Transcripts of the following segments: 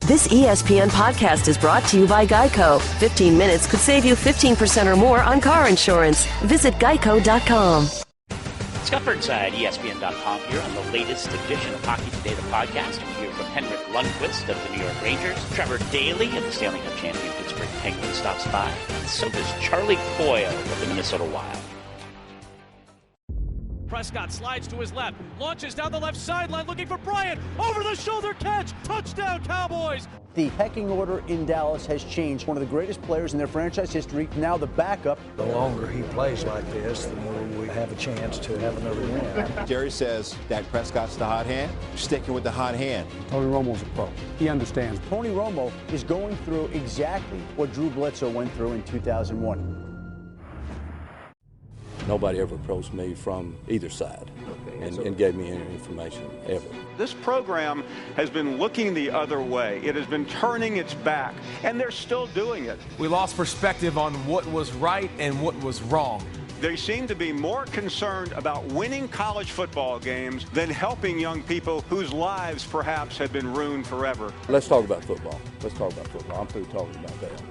This ESPN podcast is brought to you by Geico. 15 minutes could save you 15% or more on car insurance. Visit geico.com. Scott Burnside, ESPN.com here on the latest edition of Hockey Today, the podcast. We hear from Henrik Lundqvist of the New York Rangers. Trevor Daley of the Stanley Cup champion Pittsburgh Penguins stops by. And so does Charlie Coyle of the Minnesota Wild. Prescott slides to his left, launches down the left sideline looking for Bryant. Over the shoulder catch. Touchdown, Cowboys. The pecking order in Dallas has changed. One of the greatest players in their franchise history, now the backup. The longer he plays like this, the more we have a chance to have another win. Jerry says Dak Prescott's the hot hand. Sticking with the hot hand. Tony Romo's a pro. He understands. Tony Romo is going through exactly what Drew Bledsoe went through in 2001. Nobody ever approached me from either side and gave me any information, ever. This program has been looking the other way. It has been turning its back, and they're still doing it. We lost perspective on what was right and what was wrong. They seem to be more concerned about winning college football games than helping young people whose lives perhaps have been ruined forever. Let's talk about football. I'm through talking about that.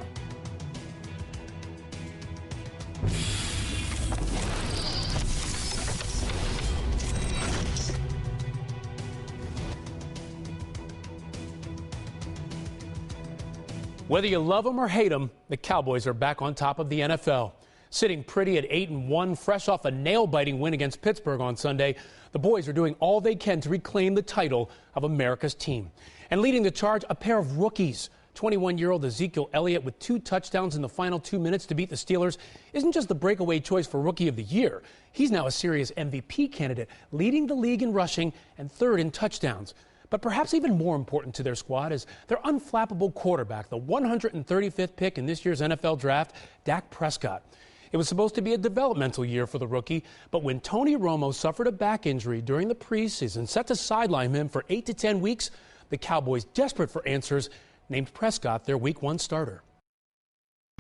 Whether you love them or hate them, the Cowboys are back on top of the NFL. Sitting pretty at 8-1, fresh off a nail-biting win against Pittsburgh on Sunday, the boys are doing all they can to reclaim the title of America's team. And leading the charge, a pair of rookies. 21-year-old Ezekiel Elliott with 2 touchdowns in the final 2 minutes to beat the Steelers isn't just the breakaway choice for Rookie of the Year. He's now a serious MVP candidate, leading the league in rushing and third in touchdowns. But perhaps even more important to their squad is their unflappable quarterback, the 135th pick in this year's NFL draft, Dak Prescott. It was supposed to be a developmental year for the rookie, but when Tony Romo suffered a back injury during the preseason, set to sideline him for 8 to 10 weeks, the Cowboys, desperate for answers, named Prescott their Week 1 starter.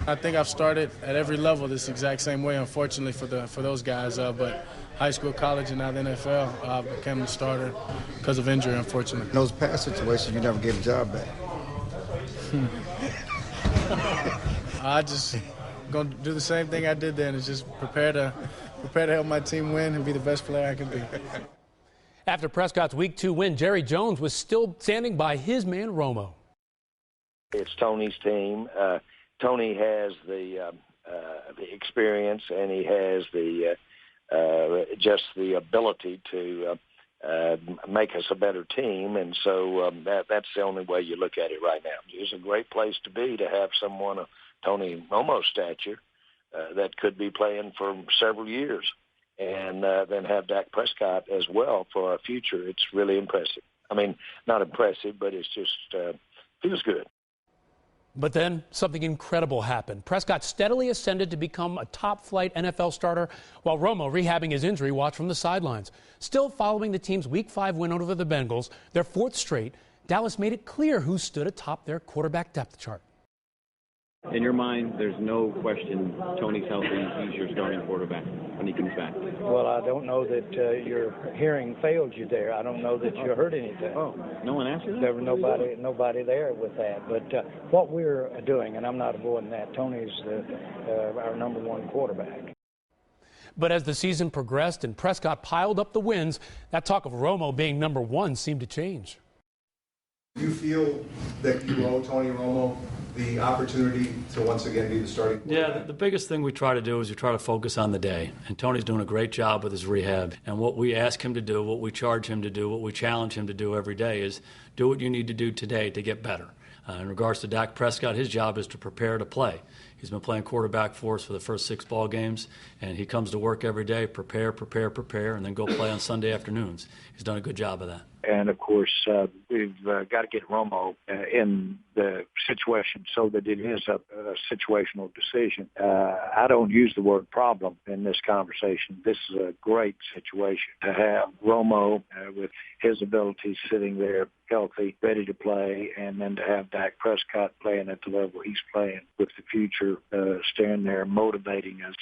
I think I've started at every level this exact same way, unfortunately for those guys. But high school, college, and now the NFL, I became a starter because of injury, unfortunately. In those past situations, you never get a job back. I just going to do the same thing I did then, is just prepare to help my team win and be the best player I can be. After Prescott's Week 2 win, Jerry Jones was still standing by his man Romo. It's Tony's team. Tony has the experience, and he has just the ability to make us a better team, and so that's the only way you look at it right now. It's a great place to be, to have someone of Tony Romo's stature that could be playing for several years, and then have Dak Prescott as well for our future. It's really impressive. I mean, not impressive, but it's just feels good. But then something incredible happened. Prescott steadily ascended to become a top-flight NFL starter, while Romo, rehabbing his injury, watched from the sidelines. Still following the team's Week 5 win over the Bengals, their 4th straight, Dallas made it clear who stood atop their quarterback depth chart. In your mind, there's no question Tony's healthy. He's your starting quarterback when he comes back. Well, I don't know that your hearing failed you there. I don't know that you heard anything. Oh, no one asked you that? There was nobody there with that. But what we're doing, and I'm not avoiding that, Tony's our number 1 quarterback. But as the season progressed and Prescott piled up the wins, that talk of Romo being number 1 seemed to change. Do you feel that you owe Tony Romo the opportunity to once again be the starting quarterback? Yeah, the biggest thing we try to do is we try to focus on the day. And Tony's doing a great job with his rehab. And what we ask him to do, what we charge him to do, what we challenge him to do every day is do what you need to do today to get better. In regards to Dak Prescott, his job is to prepare to play. He's been playing quarterback for us for the first 6 ball games, and he comes to work every day, prepare, and then go play on Sunday afternoons. He's done a good job of that. And, of course, we've got to get Romo in the situation so that it is a situational decision. I don't use the word problem in this conversation. This is a great situation to have Romo with his abilities sitting there healthy, ready to play, and then to have Dak Prescott playing at the level he's playing with the future staring there motivating us.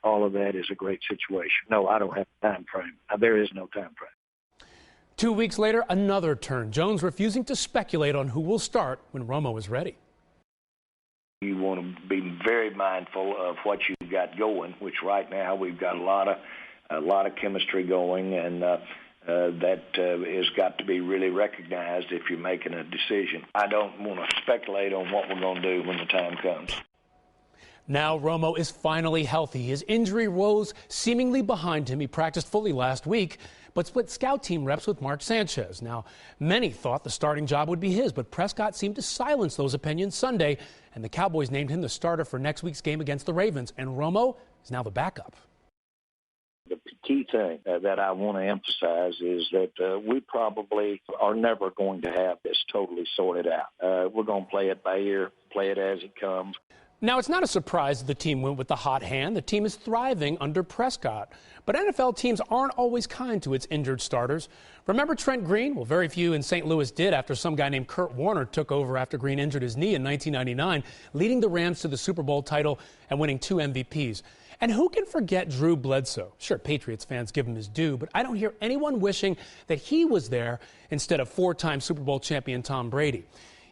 All of that is a great situation. No, I don't have a time frame. There is no time frame. 2 weeks later, another turn. Jones refusing to speculate on who will start when Romo is ready. You want to be very mindful of what you've got going, which right now we've got a lot of chemistry going, and that has got to be really recognized if you're making a decision. I don't want to speculate on what we're going to do when the time comes. Now Romo is finally healthy. His injury woes seemingly behind him. He practiced fully last week, but split scout team reps with Mark Sanchez. Now, many thought the starting job would be his, but Prescott seemed to silence those opinions Sunday, and the Cowboys named him the starter for next week's game against the Ravens, and Romo is now the backup. The key thing that I want to emphasize is that we probably are never going to have this totally sorted out. We're going to play it by ear, play it as it comes. Now, it's not a surprise that the team went with the hot hand. The team is thriving under Prescott. But NFL teams aren't always kind to its injured starters. Remember Trent Green? Well, very few in St. Louis did after some guy named Kurt Warner took over after Green injured his knee in 1999, leading the Rams to the Super Bowl title and winning 2 MVPs. And who can forget Drew Bledsoe? Sure, Patriots fans give him his due, but I don't hear anyone wishing that he was there instead of 4-time Super Bowl champion Tom Brady.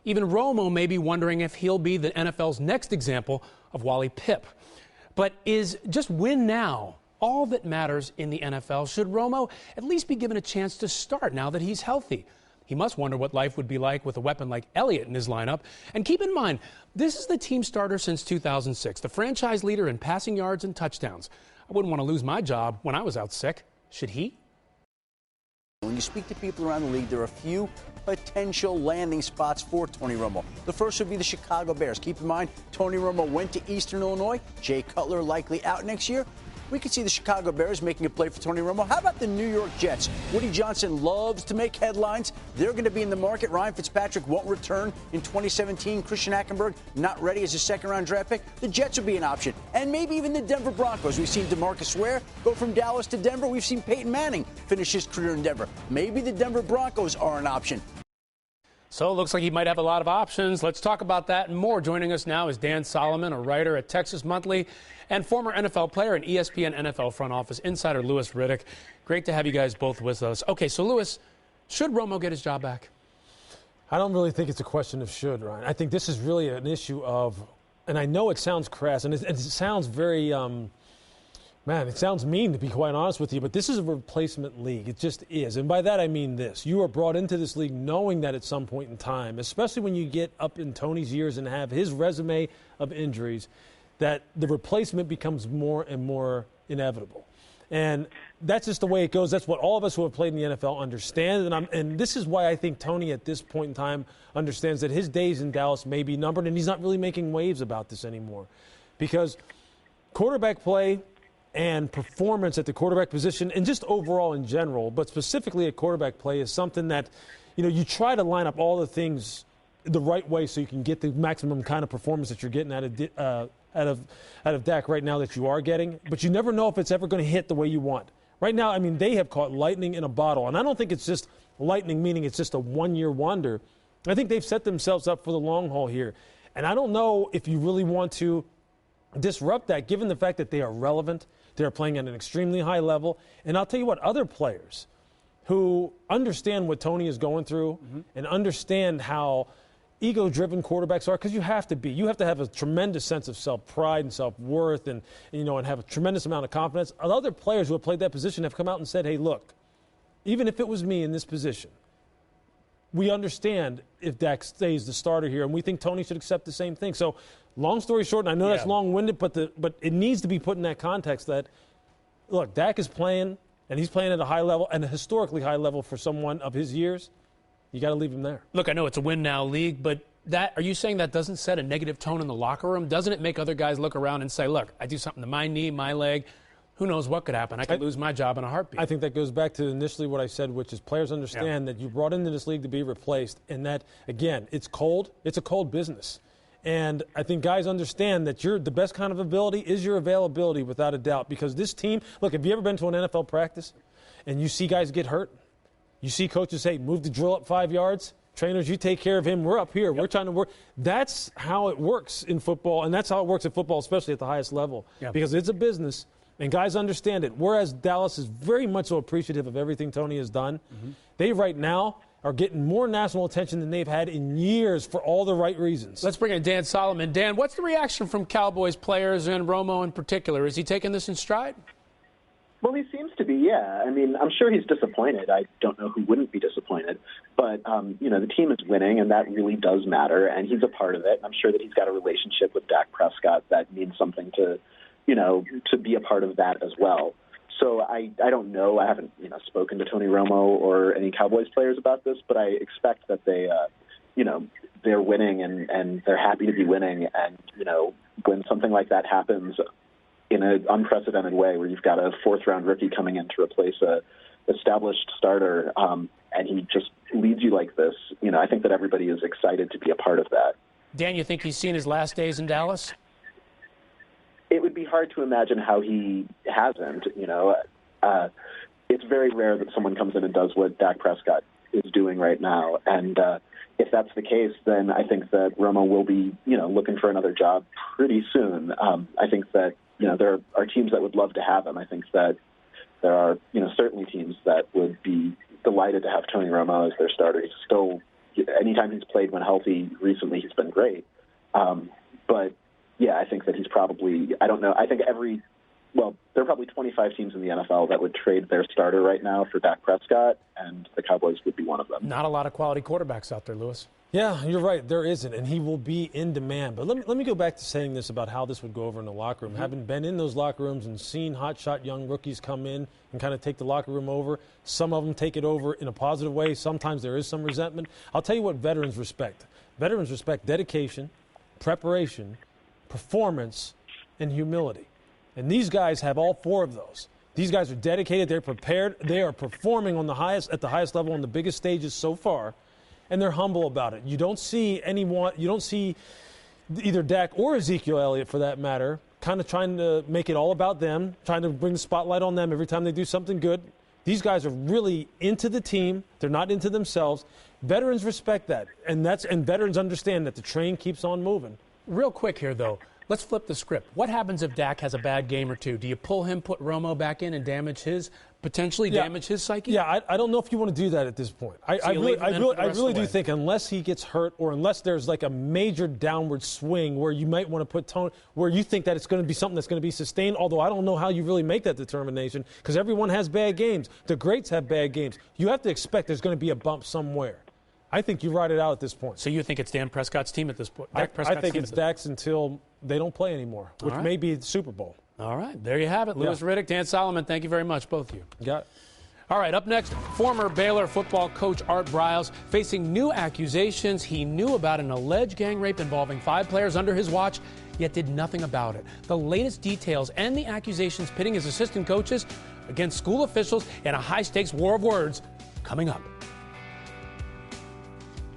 Even Romo may be wondering if he'll be the NFL's next example of Wally Pipped. But is just win now all that matters in the NFL? Should Romo at least be given a chance to start now that he's healthy? He must wonder what life would be like with a weapon like Elliott in his lineup. And keep in mind, this is the team starter since 2006, the franchise leader in passing yards and touchdowns. I wouldn't want to lose my job when I was out sick. Should he? When you speak to people around the league, there are a few potential landing spots for Tony Romo. The first would be the Chicago Bears. Keep in mind, Tony Romo went to Eastern Illinois. Jay Cutler likely out next year. We could see the Chicago Bears making a play for Tony Romo. How about the New York Jets? Woody Johnson loves to make headlines. They're going to be in the market. Ryan Fitzpatrick won't return in 2017. Christian Hackenberg not ready as a second-round draft pick. The Jets would be an option. And maybe even the Denver Broncos. We've seen DeMarcus Ware go from Dallas to Denver. We've seen Peyton Manning finish his career in Denver. Maybe the Denver Broncos are an option. So it looks like he might have a lot of options. Let's talk about that and more. Joining us now is Dan Solomon, a writer at Texas Monthly and former NFL player and ESPN NFL front office insider Louis Riddick. Great to have you guys both with us. Okay, so Louis, should Romo get his job back? I don't really think it's a question of should, Ryan. I think this is really an issue of, and I know it sounds crass, and it sounds very, it sounds mean, to be quite honest with you, but this is a replacement league. It just is. And by that I mean this. You are brought into this league knowing that at some point in time, especially when you get up in Tony's years and have his resume of injuries, that the replacement becomes more and more inevitable. And that's just the way it goes. That's what all of us who have played in the NFL understand. And this is why I think Tony at this point in time understands that his days in Dallas may be numbered, and he's not really making waves about this anymore. Because quarterback play and performance at the quarterback position, and just overall in general, but specifically at quarterback play, is something that, you try to line up all the things the right way so you can get the maximum kind of performance that you're getting out of Dak right now that you are getting. But you never know if it's ever going to hit the way you want. Right now, I mean, they have caught lightning in a bottle. And I don't think it's just lightning, meaning it's just a one-year wonder. I think they've set themselves up for the long haul here. And I don't know if you really want to disrupt that, given the fact that they are relevant. They're playing at an extremely high level. And I'll tell you what, other players who understand what Tony is going through and understand how ego-driven quarterbacks are, because you have to be. You have to have a tremendous sense of self-pride and self-worth and have a tremendous amount of confidence. Other players who have played that position have come out and said, hey, look, even if it was me in this position, we understand if Dak stays the starter here, and we think Tony should accept the same thing. So, long story short, and I know that's long-winded, but it needs to be put in that context that, look, Dak is playing, and he's playing at a high level, and a historically high level for someone of his years. You got to leave him there. Look, I know it's a win-now league, but are you saying that doesn't set a negative tone in the locker room? Doesn't it make other guys look around and say, look, I do something to my knee, my leg, who knows what could happen? I could lose my job in a heartbeat. I think that goes back to initially what I said, which is players understand that you brought into this league to be replaced, and that, again, it's cold. It's a cold business. And I think guys understand that the best kind of ability is your availability, without a doubt, because this team, look, have you ever been to an NFL practice and you see guys get hurt? You see coaches say, move the drill up 5 yards. Trainers, you take care of him. We're up here. We're trying to work. That's how it works in football, and that's how it works in football, especially at the highest level, because it's a business, and guys understand it. Whereas Dallas is very much so appreciative of everything Tony has done, They right now are getting more national attention than they've had in years for all the right reasons. Let's bring in Dan Solomon. Dan, what's the reaction from Cowboys players and Romo in particular? Is he taking this in stride? Well, he seems to be, yeah. I mean, I'm sure he's disappointed. I don't know who wouldn't be disappointed. But, the team is winning, and that really does matter, and he's a part of it. And I'm sure that he's got a relationship with Dak Prescott that means something to be a part of that as well. So I don't know. I haven't, spoken to Tony Romo or any Cowboys players about this, but I expect that they're winning and they're happy to be winning. And, when something like that happens in an unprecedented way where you've got a fourth-round rookie coming in to replace a established starter, and he just leads you like this, I think that everybody is excited to be a part of that. Dan, you think he's seen his last days in Dallas? It would be hard to imagine how he hasn't. It's very rare that someone comes in and does what Dak Prescott is doing right now. And if that's the case, then I think that Romo will be, looking for another job pretty soon. I think that, there are teams that would love to have him. I think that there are, certainly teams that would be delighted to have Tony Romo as their starter. He's still, anytime he's played when healthy recently, he's been great. But yeah, I think that he's probably, I don't know, I think there are probably 25 teams in the NFL that would trade their starter right now for Dak Prescott, and the Cowboys would be one of them. Not a lot of quality quarterbacks out there, Lewis. Yeah, you're right. There isn't, and he will be in demand. But let me go back to saying this about how this would go over in the locker room. Having been in those locker rooms and seen hotshot young rookies come in and kind of take the locker room over, some of them take it over in a positive way. Sometimes there is some resentment. I'll tell you what veterans respect. Veterans respect dedication, preparation, performance, and humility. And these guys have all four of those. These guys are dedicated, they're prepared, they are performing at the highest level on the biggest stages so far, and they're humble about it. You don't see either Dak or Ezekiel Elliott, for that matter, kind of trying to make it all about them, trying to bring the spotlight on them every time they do something good. These guys are really into the team. They're not into themselves. Veterans respect that, and veterans understand that the train keeps on moving. Real quick here, though. Let's flip the script. What happens if Dak has a bad game or two? Do you pull him, put Romo back in, and potentially damage his psyche? Yeah, I don't know if you want to do that at this point. I really do think unless he gets hurt or unless there's like a major downward swing where you might want to put Tony, where you think that it's going to be something that's going to be sustained, although I don't know how you really make that determination because everyone has bad games. The greats have bad games. You have to expect there's going to be a bump somewhere. I think you ride it out at this point. So you think it's Dan Prescott's team at this point? I think it's Dak's until they don't play anymore, which may be the Super Bowl. All right, there you have it. Louis Riddick, Dan Solomon, thank you very much, both of you. You got it. All right, up next, former Baylor football coach Art Briles facing new accusations. He knew about an alleged gang rape involving 5 players under his watch, yet did nothing about it. The latest details and the accusations pitting his assistant coaches against school officials in a high-stakes war of words coming up.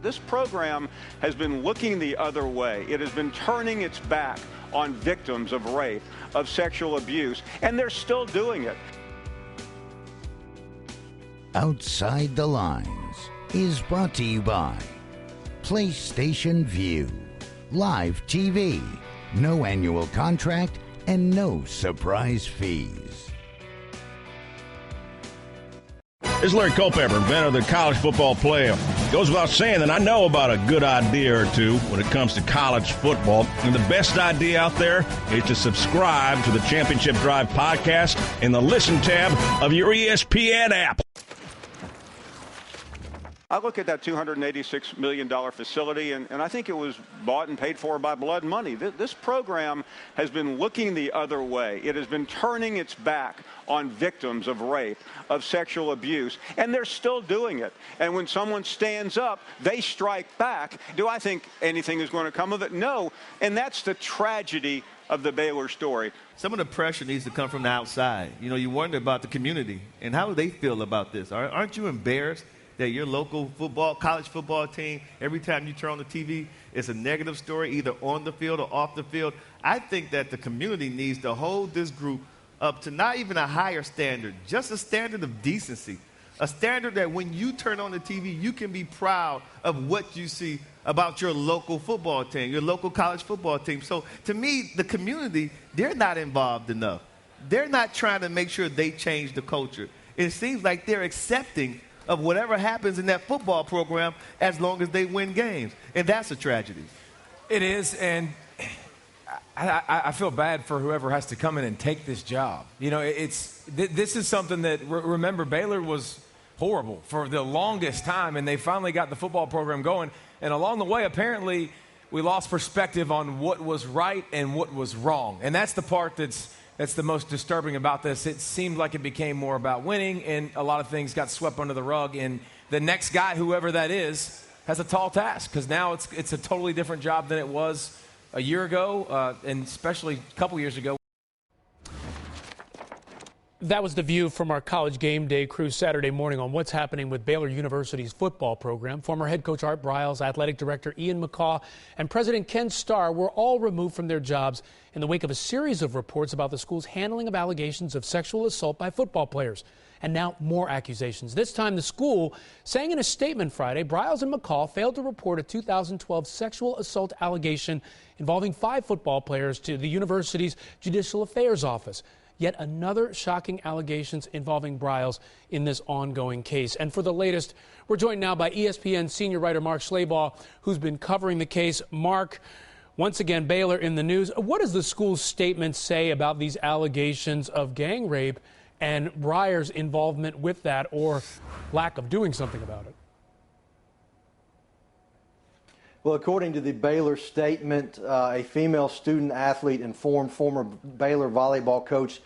This program has been looking the other way. It has been turning its back on victims of rape, of sexual abuse, and they're still doing it. Outside the Lines is brought to you by PlayStation Vue. Live TV, no annual contract, and no surprise fees. This is Larry Culpepper, inventor of the college football playoff. Goes without saying that I know about a good idea or two when it comes to college football. And the best idea out there is to subscribe to the Championship Drive podcast in the Listen tab of your ESPN app. I look at that $286 million facility, and I think it was bought and paid for by blood money. This program has been looking the other way. It has been turning its back on victims of rape, of sexual abuse, and they're still doing it. And when someone stands up, they strike back. Do I think anything is going to come of it? No, and that's the tragedy of the Baylor story. Some of the pressure needs to come from the outside. You wonder about the community and how do they feel about this. Aren't you embarrassed that your local college football team, every time you turn on the TV, it's a negative story, either on the field or off the field? I think that the community needs to hold this group up to not even a higher standard, just a standard of decency, a standard that when you turn on the TV, you can be proud of what you see about your local football team, your local college football team. So to me, the community, they're not involved enough. They're not trying to make sure they change the culture. It seems like they're accepting of whatever happens in that football program as long as they win games. And that's a tragedy. It is, and I feel bad for whoever has to come in and take this job. You know, this is something that, remember, Baylor was horrible for the longest time, and they finally got the football program going. And along the way, apparently, we lost perspective on what was right and what was wrong. And that's the part that's the most disturbing about this. It seemed like it became more about winning, and a lot of things got swept under the rug. And the next guy, whoever that is, has a tall task, because now it's a totally different job than it was a year ago, and especially a couple years ago. That was the view from our College Game Day crew Saturday morning on what's happening with Baylor University's football program. Former head coach Art Briles, athletic director Ian McCaw, and President Ken Starr were all removed from their jobs in the wake of a series of reports about the school's handling of allegations of sexual assault by football players. And now more accusations. This time the school saying in a statement Friday, Briles and McCaw failed to report a 2012 sexual assault allegation involving 5 football players to the university's Judicial Affairs Office. Yet another shocking allegations involving Briles in this ongoing case. And for the latest, we're joined now by ESPN senior writer Mark Schlabach, who's been covering the case. Mark, once again, Baylor in the news. What does the school's statement say about these allegations of gang rape and Breyer's involvement with that, or lack of doing something about it? Well, according to the Baylor statement, a female student athlete informed former Baylor volleyball coach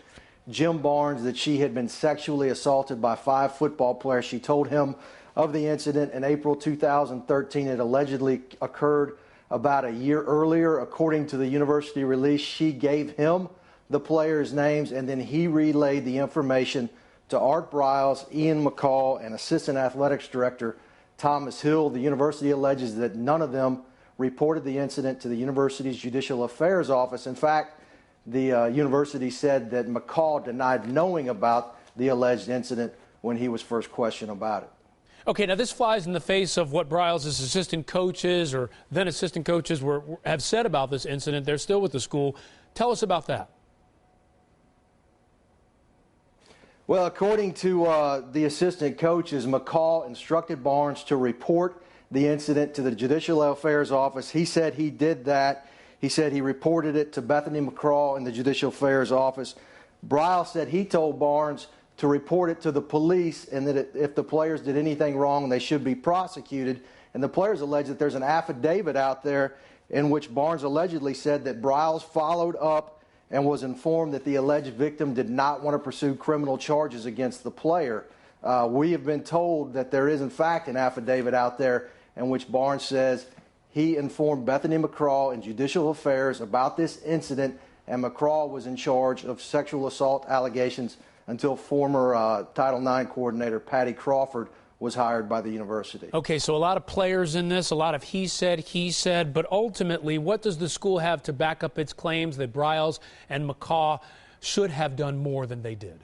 Jim Barnes that she had been sexually assaulted by 5 football players. She told him of the incident in April 2013. It allegedly occurred about a year earlier. According to the university release, she gave him the players' names, and then he relayed the information to Art Briles, Ian McCaw, and assistant athletics director Thomas Hill. The university alleges that none of them reported the incident to the university's Judicial Affairs Office. In fact, the university said that McCaw denied knowing about the alleged incident when he was first questioned about it. Okay, now this flies in the face of what Briles' assistant coaches or then assistant coaches have said about this incident. They're still with the school. Tell us about that. Well, according to the assistant coaches, McCaw instructed Barnes to report the incident to the Judicial Affairs Office. He said he did that. He said he reported it to Bethany McCraw in the Judicial Affairs Office. Briles said he told Barnes to report it to the police, and that if the players did anything wrong, they should be prosecuted. And the players allege that there's an affidavit out there in which Barnes allegedly said that Briles followed up and was informed that the alleged victim did not want to pursue criminal charges against the player. We have been told that there is, in fact, an affidavit out there in which Barnes says he informed Bethany McCraw in Judicial Affairs about this incident, and McCraw was in charge of sexual assault allegations until former Title IX coordinator Patty Crawford was hired by the university. Okay, so a lot of players in this, a lot of he said, but ultimately, what does the school have to back up its claims that Briles and McCaw should have done more than they did?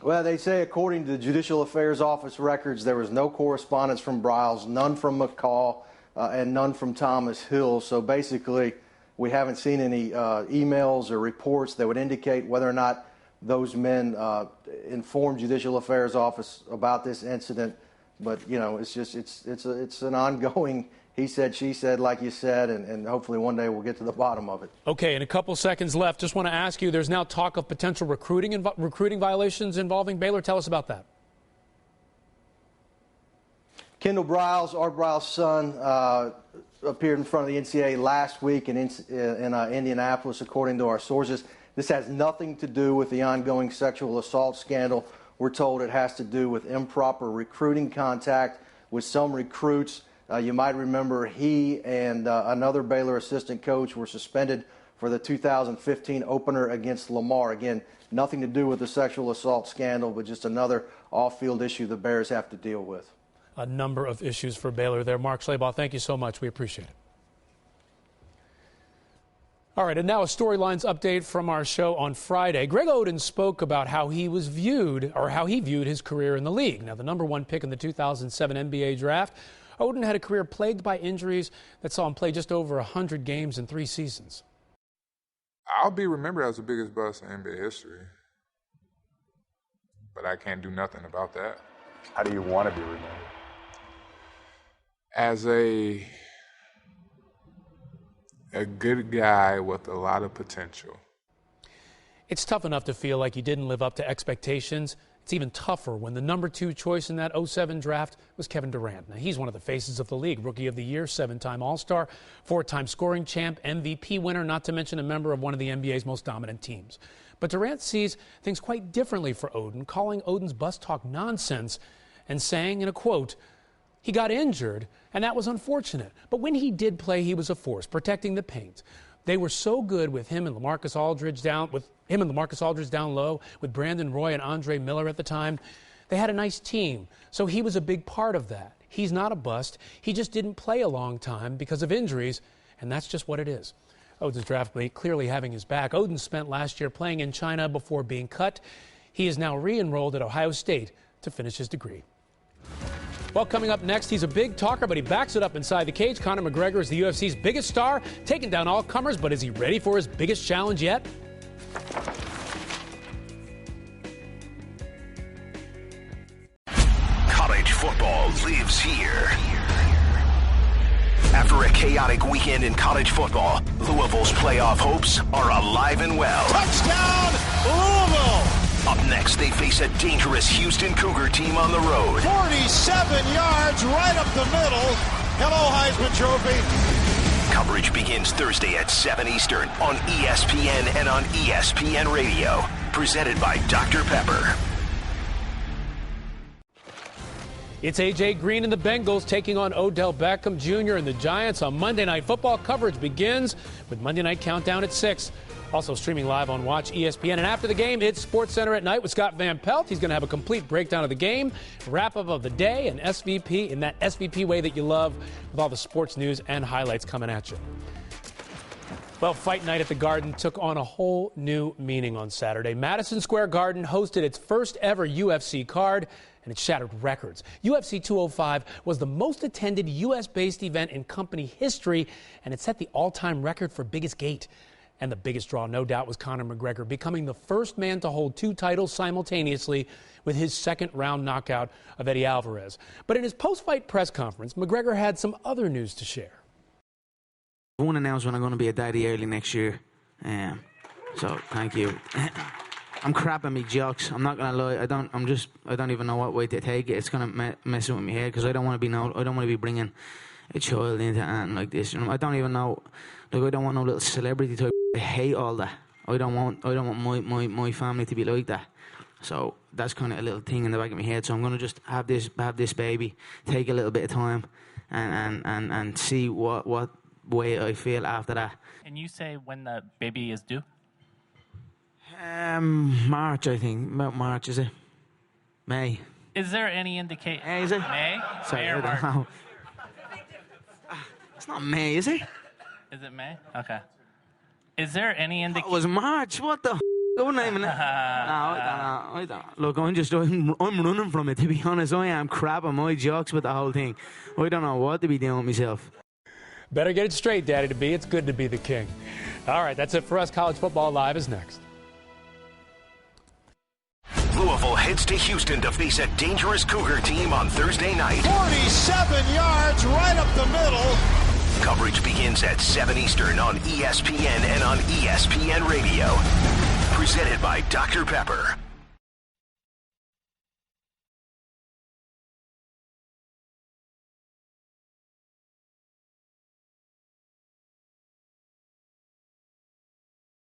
Well, they say, according to the Judicial Affairs Office records, there was no correspondence from Briles, none from McCaw, and none from Thomas Hill. So basically, we haven't seen any emails or reports that would indicate whether or not those men informed Judicial Affairs Office about this incident. But, you know, it's just it's an ongoing he said, she said, like you said, and hopefully one day we'll get to the bottom of it. Okay, in a couple seconds left, just want to ask you, there's now talk of potential recruiting violations involving Baylor. Tell us about that. Kendall Briles, Art Briles' son, appeared in front of the NCAA last week in Indianapolis, according to our sources. This has nothing to do with the ongoing sexual assault scandal. We're told it has to do with improper recruiting contact with some recruits. You might remember he and another Baylor assistant coach were suspended for the 2015 opener against Lamar. Again, nothing to do with the sexual assault scandal, but just another off-field issue the Bears have to deal with. A number of issues for Baylor there. Mark Schlabach, thank you so much. We appreciate it. All right, and now a storylines update from our show on Friday. Greg Oden spoke about how he was viewed, or how he viewed his career in the league. Now, the #1 pick in the 2007 NBA draft, Oden had a career plagued by injuries that saw him play just over 100 games in 3 seasons. I'll be remembered as the biggest bust in NBA history. but I can't do nothing about that. How do you want to be remembered? As a good guy with a lot of potential. It's tough enough to feel like you didn't live up to expectations. It's even tougher when the number 2 choice in that 2007 draft was Kevin Durant. Now, he's one of the faces of the league, Rookie of the Year, 7-time All-Star, 4-time scoring champ, MVP winner, not to mention a member of one of the NBA's most dominant teams. But Durant sees things quite differently for Oden, calling Oden's bus talk nonsense and saying, in a quote, "He got injured, and that was unfortunate. But when he did play, he was a force, protecting the paint. They were so good with him and LaMarcus Aldridge down low, with Brandon Roy and Andre Miller at the time. They had a nice team, so he was a big part of that. He's not a bust. He just didn't play a long time because of injuries, and that's just what it is." Oden's draft mate clearly having his back. Oden spent last year playing in China before being cut. He is now re-enrolled at Ohio State to finish his degree. Well, coming up next, he's a big talker, but he backs it up inside the cage. Conor McGregor is the UFC's biggest star, taking down all comers, but is he ready for his biggest challenge yet? College football lives here. After a chaotic weekend in college football, Louisville's playoff hopes are alive and well. Touchdown, Louisville! Up next, they face a dangerous Houston Cougar team on the road. 47 yards right up the middle. Hello, Heisman Trophy. Coverage begins Thursday at 7 Eastern on ESPN and on ESPN Radio. Presented by Dr. Pepper. It's A.J. Green and the Bengals taking on Odell Beckham Jr. and the Giants on Monday Night Football. Coverage begins with Monday Night Countdown at 6. Also streaming live on Watch ESPN. And after the game, it's SportsCenter at night with Scott Van Pelt. He's going to have a complete breakdown of the game, wrap-up of the day, and SVP in that SVP way that you love with all the sports news and highlights coming at you. Well, Fight Night at the Garden took on a whole new meaning on Saturday. Madison Square Garden hosted its first ever UFC card, and it shattered records. UFC 205 was the most attended U.S.-based event in company history, and it set the all-time record for biggest gate. And the biggest draw, no doubt, was Conor McGregor, becoming the first man to hold 2 titles simultaneously with his second-round knockout of Eddie Alvarez. But in his post-fight press conference, McGregor had some other news to share. I won't announce when I'm going to be a daddy early next year. So, thank you. I'm crap at me jokes. I'm not going to lie. I don't even know what way to take it. It's going to mess with my head because I don't want to be bringing a child into anything like this. You know, I don't even know. Like, I don't want no little celebrity type. I hate all that. I don't want my family to be like that. So that's kind of a little thing in the back of my head. So I'm gonna just have this baby, take a little bit of time, and see what way I feel after that. And you say when the baby is due? March, I think. About March, is it? May. Is there any indication? May, is it? May? Sorry, May or I don't March? know. It's not May, is it? Is it May? Okay. Is there any indication? It was March. What the? Don't even. No, I don't. Look, I'm running from it. To be honest, I am crap on my jokes with the whole thing. I don't know what to be doing with myself. Better get it straight, Daddy to be. It's good to be the king. All right, that's it for us. College Football Live is next. Louisville heads to Houston to face a dangerous Cougar team on Thursday night. 47 yards right up the middle. Coverage begins at 7 Eastern on ESPN and on ESPN Radio. Presented by Dr. Pepper.